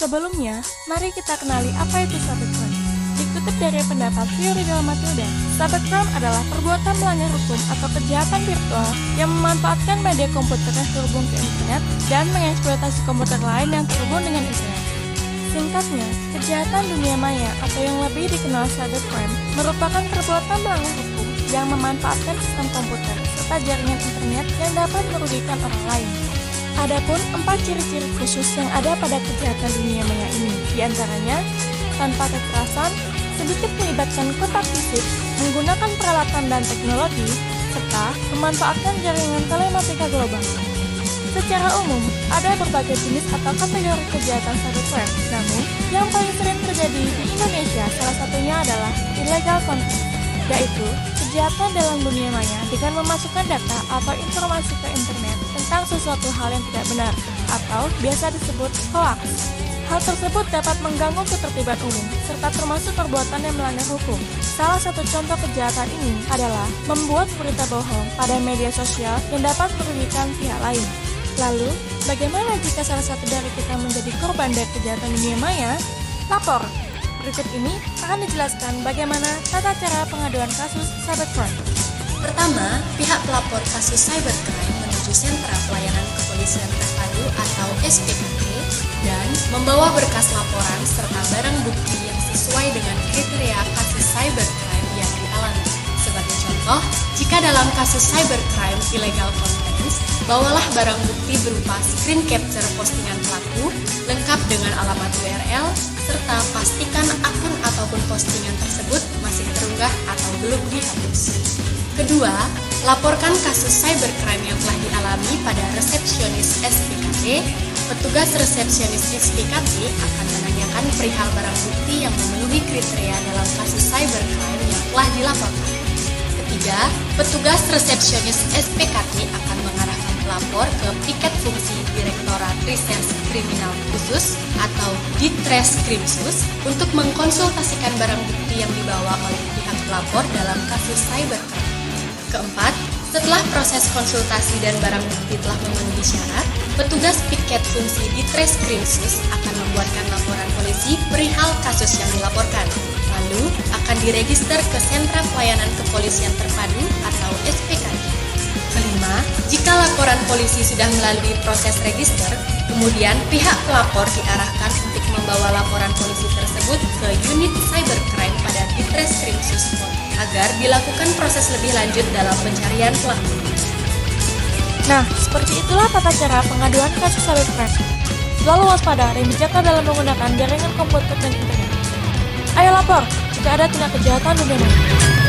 Sebelumnya, mari kita kenali apa itu cybercrime. Dikutip dari pendapat Theory Matilda, cybercrime adalah perbuatan melanggar hukum atau kejahatan virtual yang memanfaatkan media komputer yang terhubung ke internet dan mengeksploitasi komputer lain yang terhubung dengan internet. Singkatnya, kejahatan dunia maya atau yang lebih dikenal cybercrime merupakan perbuatan melanggar hukum yang memanfaatkan sistem komputer serta jaringan internet yang dapat merugikan orang lain. Adapun 4 ciri-ciri khusus yang ada pada kejahatan dunia maya ini, diantaranya tanpa kekerasan, sedikit melibatkan kontak fisik, menggunakan peralatan dan teknologi, serta memanfaatkan jaringan telematika global. Secara umum, ada berbagai jenis atau kategori kejahatan cybercrime, namun yang paling sering terjadi di Indonesia salah satunya adalah illegal content, yaitu kejahatan dalam dunia maya dengan memasukkan data atau informasi ke internet tentang sesuatu hal yang tidak benar, atau biasa disebut hoax. Hal tersebut dapat mengganggu ketertiban umum, serta termasuk perbuatan yang melanggar hukum. Salah satu contoh kejahatan ini adalah membuat berita bohong pada media sosial yang dapat merugikan pihak lain. Lalu, bagaimana jika salah satu dari kita menjadi korban dari kejahatan dunia maya? Lapor! Berikut ini akan dijelaskan bagaimana tata cara pengaduan kasus cybercrime. Pertama, pihak pelapor kasus cybercrime menuju sentra pelayanan kepolisian terpadu atau SPKT dan membawa berkas laporan serta barang bukti yang sesuai dengan kriteria kasus cybercrime yang dialami. Sebagai contoh, jika dalam kasus cybercrime illegal contents, bawalah barang bukti berupa screen capture postingan pelaku lengkap dengan alamat URL serta pastikan akun ataupun postingan tersebut masih terunggah atau belum dihapus. Kedua, laporkan kasus cybercrime yang telah dialami pada resepsionis SPKT. Petugas resepsionis SPKT akan menanyakan perihal barang bukti yang memenuhi kriteria dalam kasus cybercrime yang telah dilaporkan. Ketiga, petugas resepsionis SPKT akan mengarahkan pelapor ke piket fungsi Direktorat Reserse Kriminal Khusus atau Ditreskrimsus untuk mengkonsultasikan barang bukti yang dibawa oleh pihak pelapor dalam kasus cybercrime. Keempat, setelah proses konsultasi dan barang bukti telah memenuhi syarat, petugas piket fungsi Ditreskrimsus akan membuatkan laporan polisi perihal kasus yang dilaporkan. Lalu akan diregister ke Sentra Pelayanan Kepolisian Terpadu atau SPKT. Kelima, jika laporan polisi sudah melalui proses register, kemudian pihak pelapor diarahkan untuk membawa laporan polisi tersebut ke unit cybercrime pada Ditreskrimsus agar dilakukan proses lebih lanjut dalam pencarian pelaku. Nah, seperti itulah tata cara pengaduan kasus cybercrime. Selalu waspada dan bijak dalam menggunakan jaringan komputer dan internet. Ayo lapor jika ada tindak kejahatan dunia maya.